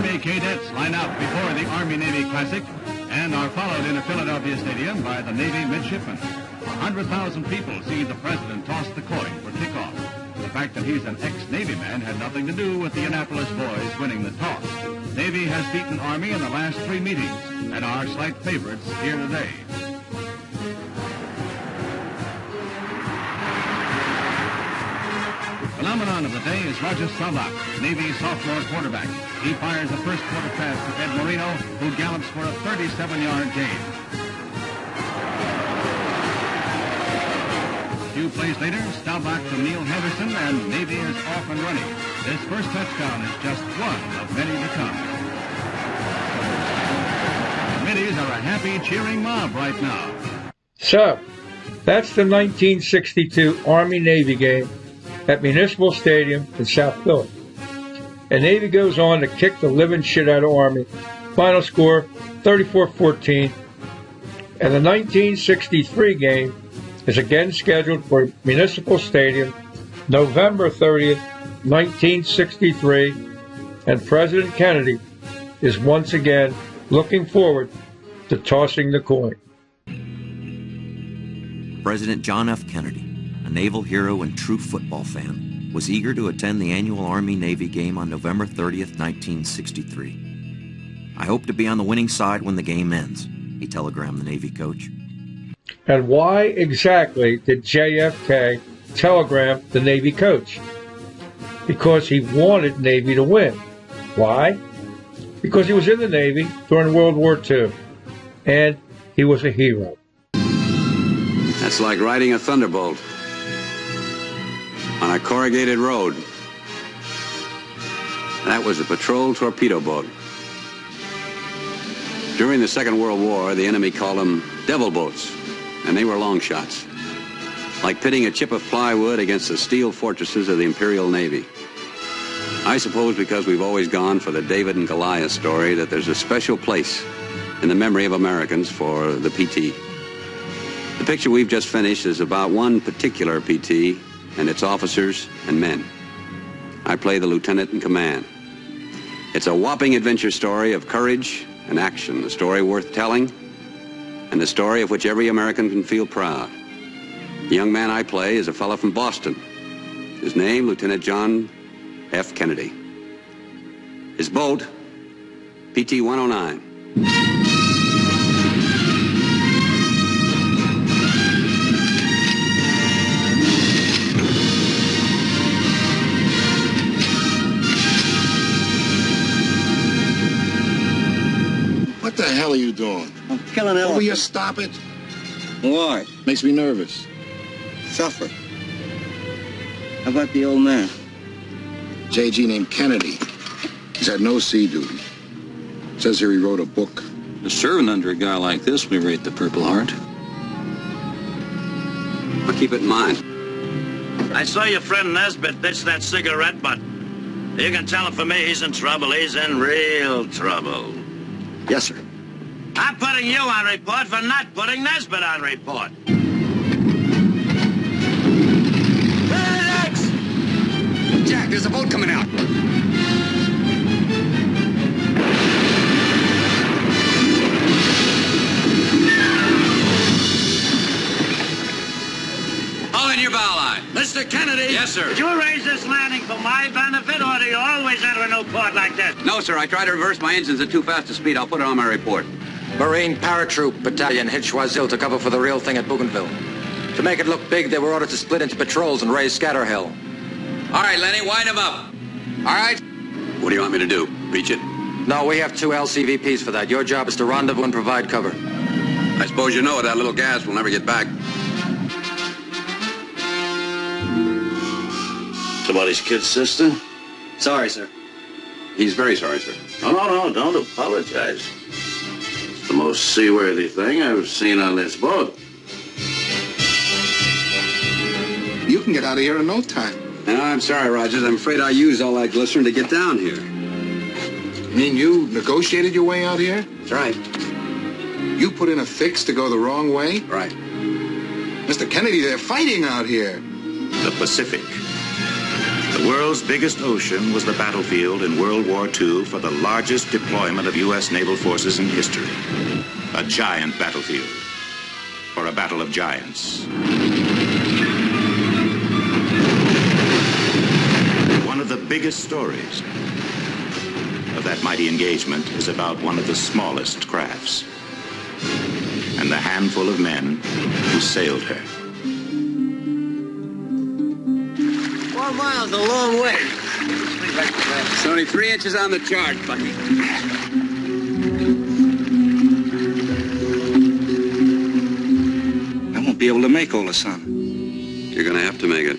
Army cadets line out before the Army-Navy Classic and are followed in a Philadelphia stadium by the Navy midshipmen. 100,000 people see the president toss the coin for kickoff. The fact that he's an ex-Navy man had nothing to do with the Annapolis boys winning the toss. Navy has beaten Army in the last 3 meetings and are slight favorites here today. Phenomenon of the day is Roger Staubach, Navy's sophomore quarterback. He fires the first quarter pass to Ed Marino, who gallops for a 37-yard gain. A few plays later, Staubach to Neil Henderson, and Navy is off and running. This first touchdown is just one of many to come. The Middies are a happy, cheering mob right now. So, that's the 1962 Army-Navy game at Municipal Stadium in South Philly. And Navy goes on to kick the living shit out of Army. Final score, 34-14. And the 1963 game is again scheduled for Municipal Stadium, November 30th, 1963. And President Kennedy is once again looking forward to tossing the coin. President John F. Kennedy, a naval hero and true football fan, was eager to attend the annual Army-Navy game on November 30th, 1963. "I hope to be on the winning side when the game ends," he telegrammed the Navy coach. And why exactly did JFK telegram the Navy coach? Because he wanted Navy to win. Why? Because he was in the Navy during World War II, and he was a hero. That's like riding a thunderbolt on a corrugated road. That was a patrol torpedo boat. During the Second World War, the enemy called them devil boats, and they were long shots, like pitting a chip of plywood against the steel fortresses of the Imperial Navy. I suppose because we've always gone for the David and Goliath story that there's a special place in the memory of Americans for the PT. The picture we've just finished is about one particular PT and its officers and men. I play the lieutenant in command. It's a whopping adventure story of courage and action, a story worth telling, and a story of which every American can feel proud. The young man I play is a fellow from Boston. His name, Lieutenant John F. Kennedy. His boat, PT 109. What the hell are you doing? I'm killing elephants. Will you stop it? Why? Makes me nervous. Suffer. How about the old man? JG named Kennedy. He's had no sea duty. Says here he wrote a book. For serving under a guy like this, we rate the Purple Heart. But keep it in mind. I saw your friend Nesbitt ditch that cigarette butt. You can tell him for me he's in trouble. He's in real trouble. Yes, sir. I'm putting you on report for not putting Nesbitt on report. Relax! Jack, there's a boat coming out. Haul in your bow line. Mr. Kennedy! Yes, sir. Did you arrange this landing for my benefit, or do you always enter a new port like this? No, sir. I tried to reverse my engines at too fast a speed. I'll put it on my report. Marine Paratroop Battalion hit Choiseul to cover for the real thing at Bougainville. To make it look big, they were ordered to split into patrols and raise scatter hell. All right, Lenny, wind him up. All right? What do you want me to do? Reach it? No, we have 2 LCVPs for that. Your job is to rendezvous and provide cover. I suppose you know that little gas will never get back. Somebody's kid's sister? Sorry, sir. He's very sorry, sir. No, don't apologize. It's the most seaworthy thing I've seen on this boat. You can get out of here in no time. No, I'm sorry, Rogers. I'm afraid I used all that glycerin to get down here. You mean you negotiated your way out here? That's right. You put in a fix to go the wrong way? Right. Mr. Kennedy, they're fighting out here. The Pacific. The world's biggest ocean was the battlefield in World War II for the largest deployment of U.S. naval forces in history. A giant battlefield for a battle of giants. One of the biggest stories of that mighty engagement is about one of the smallest crafts and the handful of men who sailed her. 4 miles, a long way. It's only 3 inches on the chart, Bucky. I won't be able to make Oleson. You're gonna have to make it.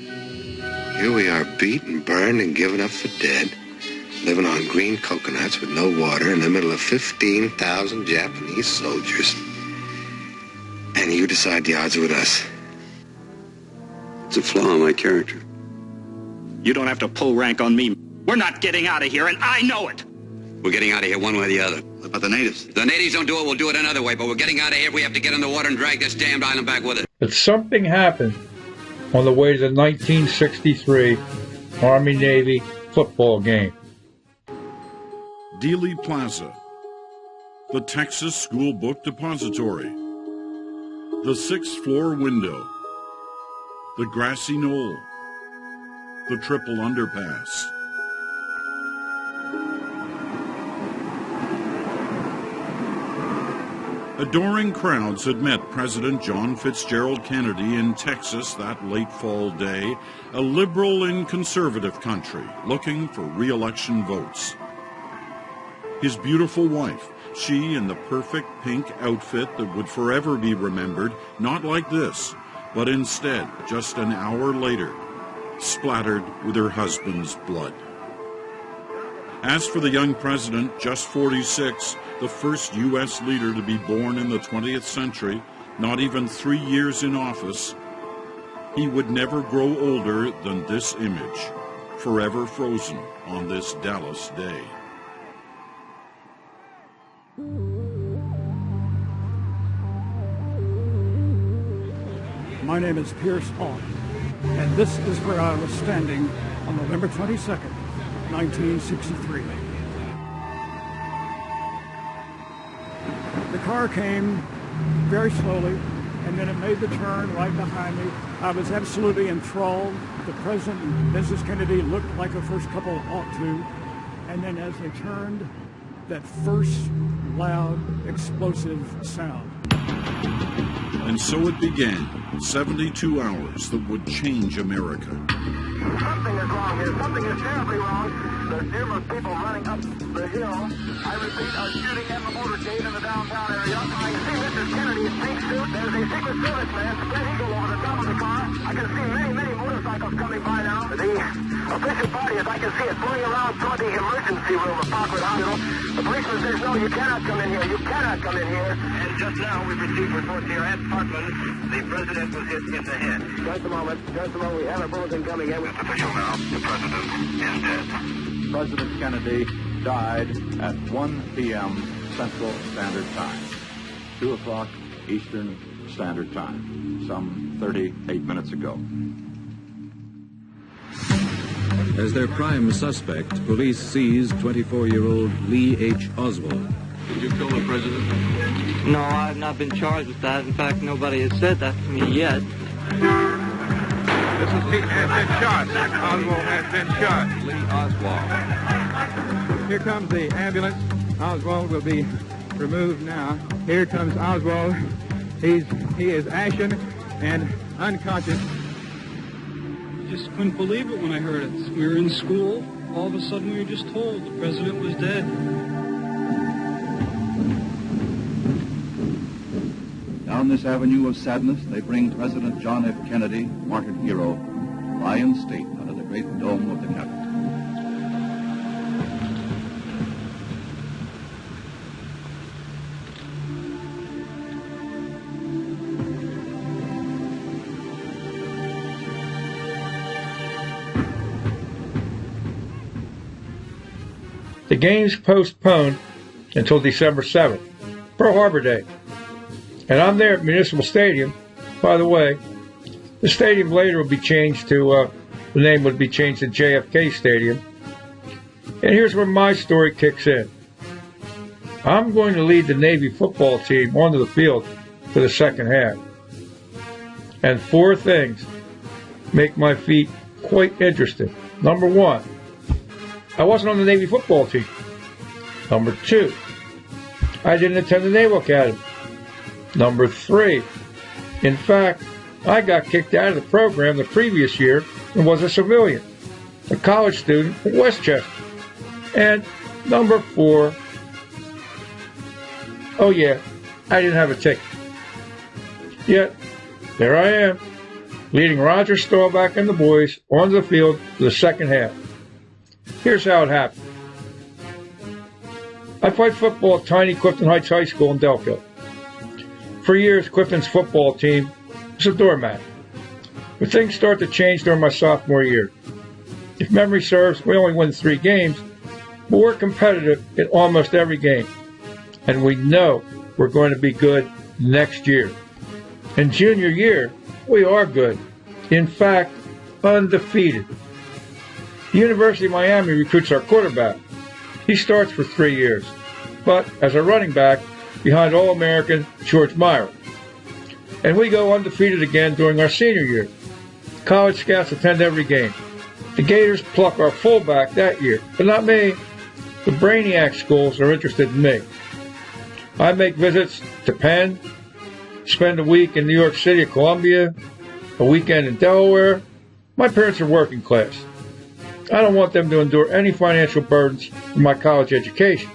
Here we are, beat and burned and given up for dead, living on green coconuts with no water in the middle of 15,000 Japanese soldiers. And you decide the odds are with us. It's a flaw in my character. You don't have to pull rank on me. We're not getting out of here, and I know it. We're getting out of here one way or the other. What about the natives? If the natives don't do it, we'll do it another way, but we're getting out of here if we have to get in the water and drag this damned island back with it. But something happened on the way to the 1963 Army-Navy football game. Dealey Plaza, the Texas School Book Depository, the 6th floor window, the grassy knoll, the triple underpass. Adoring crowds had met President John Fitzgerald Kennedy in Texas that late fall day, a liberal and conservative country looking for re-election votes. His beautiful wife, she in the perfect pink outfit that would forever be remembered, not like this, but instead, just an hour later, splattered with her husband's blood. As for the young president, just 46, the first U.S. leader to be born in the 20th century, not even 3 years in office, he would never grow older than this image, forever frozen on this Dallas day. My name is Pierce Hall, and this is where I was standing on November 22nd, 1963. The car came very slowly, and then it made the turn right behind me. I was absolutely enthralled. The President and Mrs. Kennedy looked like a first couple ought to. And then as they turned, that first loud, explosive sound. And so it began, 72 hours that would change America. Something is wrong here. Something is terribly wrong. There's numerous people running up the hill. I repeat, are shooting at the motorcade in the downtown area. I can see Mrs. Kennedy in pink suit. There's a Secret Service man, spread eagle over the top of the car. I can see many motorcycles coming by now. The official party, as I can see it, going around toward the emergency room of Parkwood Hospital. The policeman says, no, you cannot come in here. You cannot come in here. And just now we've received reports here at Parkland. The president was hit in the head. Just a moment. We have a bulletin coming in. It's official now. The president is dead. President Kennedy died at 1 p.m. Central Standard Time, 2 o'clock Eastern Standard Time, some 38 minutes ago. As their prime suspect, police seized 24-year-old Lee H. Oswald. Did you kill the president? No, I've not been charged with that. In fact, nobody has said that to me yet. This is he has been shot. Oswald has been shot. Lee Oswald. Here comes the ambulance. Oswald will be removed now. Here comes Oswald. He is ashen and unconscious. Just couldn't believe it when I heard it. We were in school. All of a sudden we were just told the president was dead. Down this avenue of sadness, they bring President John F. Kennedy, martyred hero, to lie in state under the great dome of the Capitol. The game's postponed until December 7th, Pearl Harbor Day. And I'm there at Municipal Stadium. By the way, the stadium later will be changed to the name would be changed to JFK Stadium. And here's where my story kicks in. I'm going to lead the Navy football team onto the field for the second half. And 4 things make my feat quite interesting. Number 1, I wasn't on the Navy football team. Number 2, I didn't attend the Naval Academy. Number 3, in fact, I got kicked out of the program the previous year and was a civilian, a college student at Westchester. And number 4, oh yeah, I didn't have a ticket. Yet, there I am, leading Roger Staubach and the boys onto the field for the second half. Here's how it happened. I played football at tiny Clifton Heights High School in Delco. For years, Clifton's football team was a doormat. But things start to change during my sophomore year. If memory serves, we only win 3 games, but we're competitive in almost every game. And we know we're going to be good next year. In junior year, we are good. In fact, undefeated. The University of Miami recruits our quarterback. He starts for 3 years, but as a running back behind All-American George Myron. And we go undefeated again during our senior year. College scouts attend every game. The Gators pluck our fullback that year, but not me. The Brainiac schools are interested in me. I make visits to Penn, spend a week in New York City at Columbia, a weekend in Delaware. My parents are working class. I don't want them to endure any financial burdens for my college education.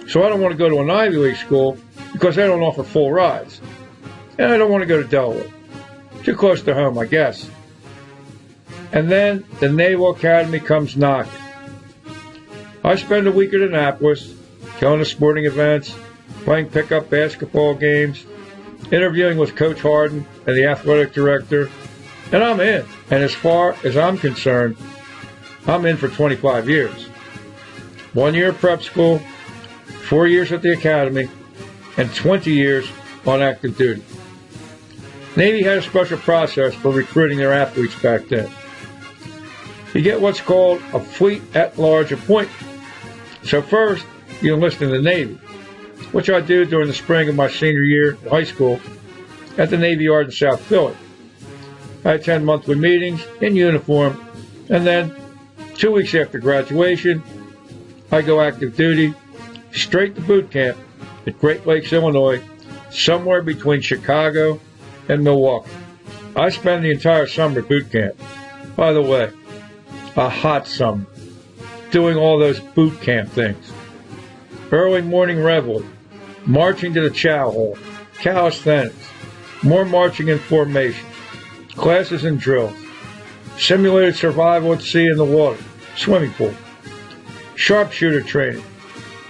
So I don't want to go to an Ivy League school because they don't offer full rides. And I don't want to go to Delaware. Too close to home, I guess. And then the Naval Academy comes knocking. I spend a week at Annapolis, going to sporting events, playing pickup basketball games, interviewing with Coach Harden and the athletic director, and I'm in. And as far as I'm concerned, I'm in for 25 years. 1 year of prep school, 4 years at the academy, and 20 years on active duty. Navy had a special process for recruiting their athletes back then. You get what's called a fleet at-large appointment. So first, you enlist in the Navy, which I do during the spring of my senior year in high school at the Navy Yard in South Philly. I attend monthly meetings in uniform, and then 2 weeks after graduation, I go active duty straight to boot camp at Great Lakes, Illinois, somewhere between Chicago and Milwaukee. I spend the entire summer at boot camp. By the way, a hot summer, doing all those boot camp things. Early morning reveille, marching to the chow hall, calisthenics, more marching in formation, classes and drills, simulated survival at sea in the water, swimming pool, sharpshooter training,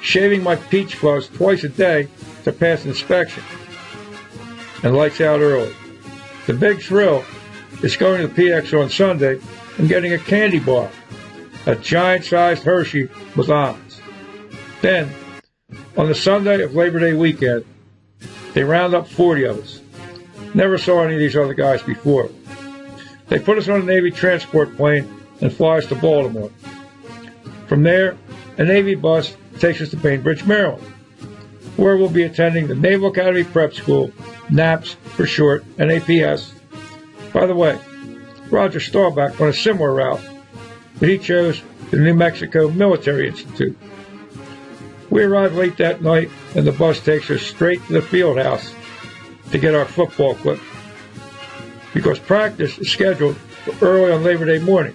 shaving my peach fuzz twice a day to pass inspection, and lights out early. The big thrill is going to the PX on Sunday and getting a candy bar, a giant-sized Hershey with almonds. Then, on the Sunday of Labor Day weekend, they round up 40 of us. Never saw any of these other guys before. They put us on a Navy transport plane and fly us to Baltimore. From there, a Navy bus takes us to Bainbridge, Maryland, where we'll be attending the Naval Academy Prep School, NAPS for short, and APS. By the way, Roger Staubach went a similar route, but he chose the New Mexico Military Institute. We arrive late that night, and the bus takes us straight to the field house to get our football equipment, because practice is scheduled for early on Labor Day morning,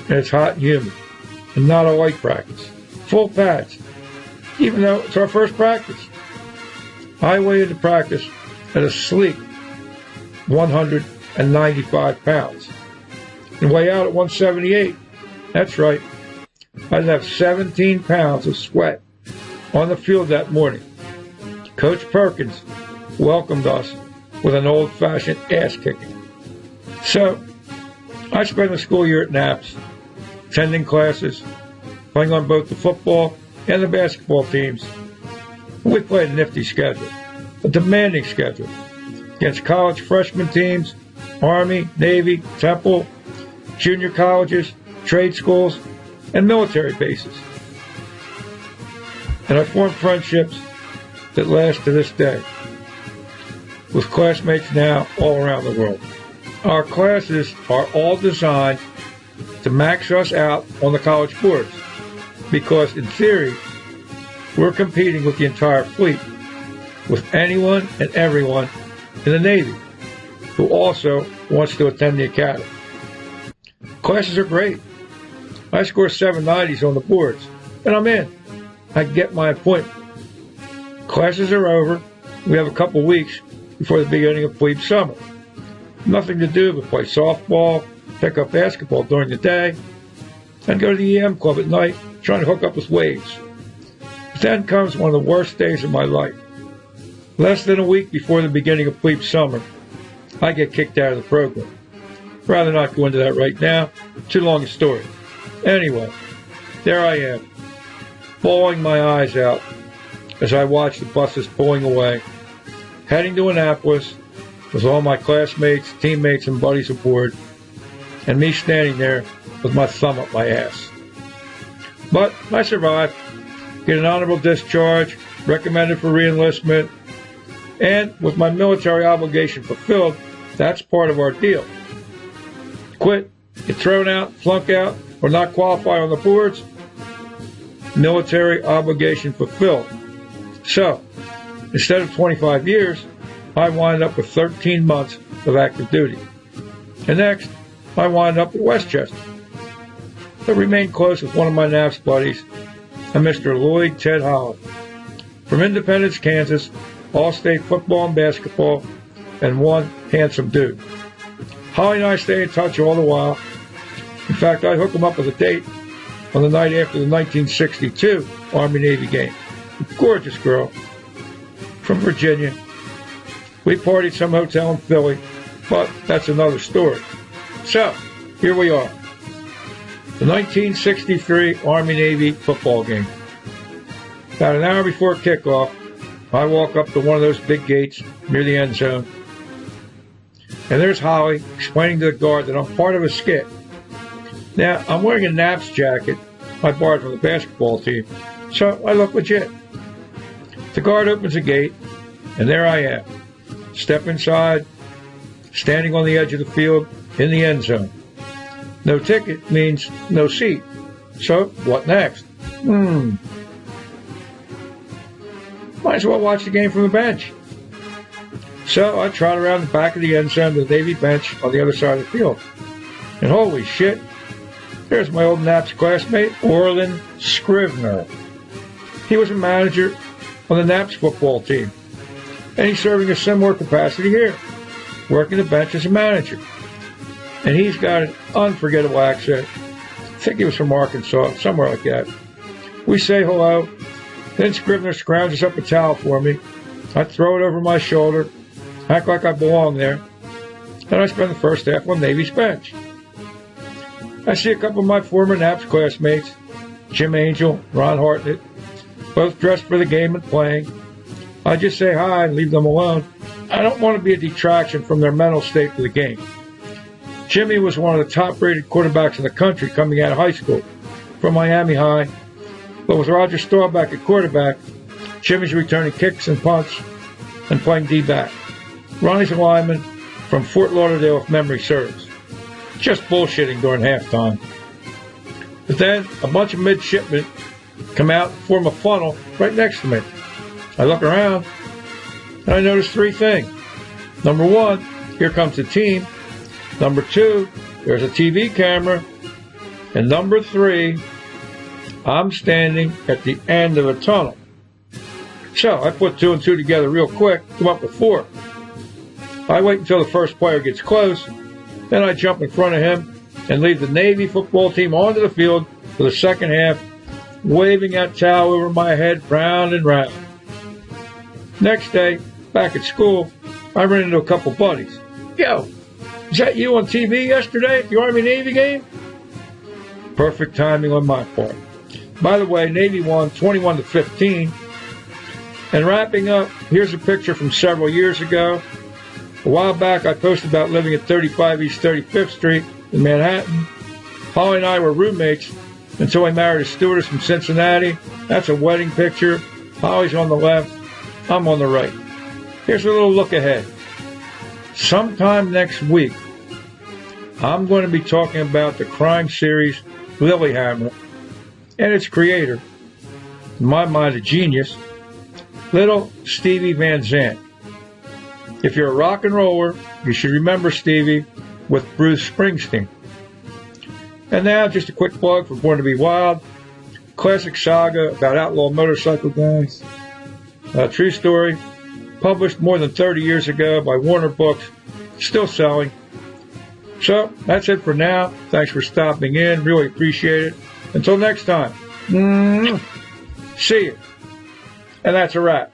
and it's hot and humid, and not a light practice. Full pads, even though it's our first practice. I weigh into practice at a sleek 195 pounds, and weigh out at 178. That's right. I'd have 17 pounds of sweat on the field that morning. Coach Perkins welcomed us with an old-fashioned ass-kicking. So, I spent the school year at NAPS, attending classes, playing on both the football and the basketball teams. We played a nifty schedule, a demanding schedule, against college freshman teams, Army, Navy, Temple, junior colleges, trade schools, and military bases. And I formed friendships that last to this day with classmates now all around the world. Our classes are all designed to max us out on the college boards because, in theory, we're competing with the entire fleet, with anyone and everyone in the Navy who also wants to attend the academy. Classes are great. I score 790s on the boards, and I'm in. I get my appointment. Classes are over. We have a couple weeks before the beginning of plebe summer. Nothing to do but play softball, pick up basketball during the day, and go to the EM club at night trying to hook up with waves. But then comes one of the worst days of my life. Less than a week before the beginning of plebe summer, I get kicked out of the program. Rather not go into that right now. Too long a story. Anyway, there I am, bawling my eyes out as I watch the buses pulling away, heading to Annapolis with all my classmates, teammates, and buddies aboard, and me standing there with my thumb up my ass. But I survived, get an honorable discharge, recommended for reenlistment, and with my military obligation fulfilled, that's part of our deal. Quit, get thrown out, flunk out, or not qualify on the boards, military obligation fulfilled. So, instead of 25 years, I wind up with 13 months of active duty. And next, I wind up at Westchester. I remained close with one of my NAPS buddies, a Mr. Lloyd Ted Holland. From Independence, Kansas, all-state football and basketball, and one handsome dude. Holly and I stay in touch all the while. In fact, I hook him up with a date on the night after the 1962 Army-Navy game. A gorgeous girl from Virginia. We partied some hotel in Philly, but that's another story. So, here we are. The 1963 Army-Navy football game. About an hour before kickoff, I walk up to one of those big gates near the end zone. And there's Holly explaining to the guard that I'm part of a skit. Now, I'm wearing a NAPS jacket I borrowed from the basketball team, so I look legit. The guard opens the gate, and there I am. Step inside, standing on the edge of the field in the end zone. No ticket means no seat. So, what next? Might as well watch the game from the bench. So I trot around the back of the end zone to the Navy bench on the other side of the field. And holy shit, there's my old NAPS classmate, Orland Scrivener. He was a manager on the NAPS football team. And he's serving a similar capacity here, working the bench as a manager. And he's got an unforgettable accent. I think he was from Arkansas, somewhere like that. We say hello. Then Scrivener scrounges up a towel for me. I throw it over my shoulder, act like I belong there, and I spend the first half on Navy's bench. I see a couple of my former NAPS classmates, Jim Angel, Ron Hartnett, both dressed for the game and playing. I just say hi and leave them alone. I don't want to be a detraction from their mental state for the game. Jimmy was one of the top-rated quarterbacks in the country coming out of high school from Miami High. But with Roger Staubach at quarterback, Jimmy's returning kicks and punts and playing D-back. Ronnie's a lineman from Fort Lauderdale, if memory serves. Just bullshitting during halftime. But then a bunch of midshipmen come out and form a funnel right next to me. I look around and I notice three things. Number one, here comes the team. Number two, there's a TV camera. And number three, I'm standing at the end of a tunnel. So I put two and two together real quick, come up with four. I wait until the first player gets close, then I jump in front of him and lead the Navy football team onto the field for the second half, waving that towel over my head round and round. Next day, back at school, I ran into a couple buddies. Yo, is that you on TV yesterday at the Army-Navy game? Perfect timing on my part. By the way, Navy won 21-15. And wrapping up, here's a picture from several years ago. A while back, I posted about living at 35 East 35th Street in Manhattan. Holly and I were roommates until I married a stewardess from Cincinnati. That's a wedding picture. Holly's on the left. I'm on the right. Here's a little look ahead. Sometime next week, I'm going to be talking about the crime series Lilyhammer and its creator, in my mind a genius, little Stevie Van Zandt. If you're a rock and roller, you should remember Stevie with Bruce Springsteen. And now, just a quick plug for Born to Be Wild, classic saga about outlaw motorcycle gangs. True story, published more than 30 years ago by Warner Books, still selling. So, that's it for now. Thanks for stopping in. Really appreciate it. Until next time. See you. And that's a wrap.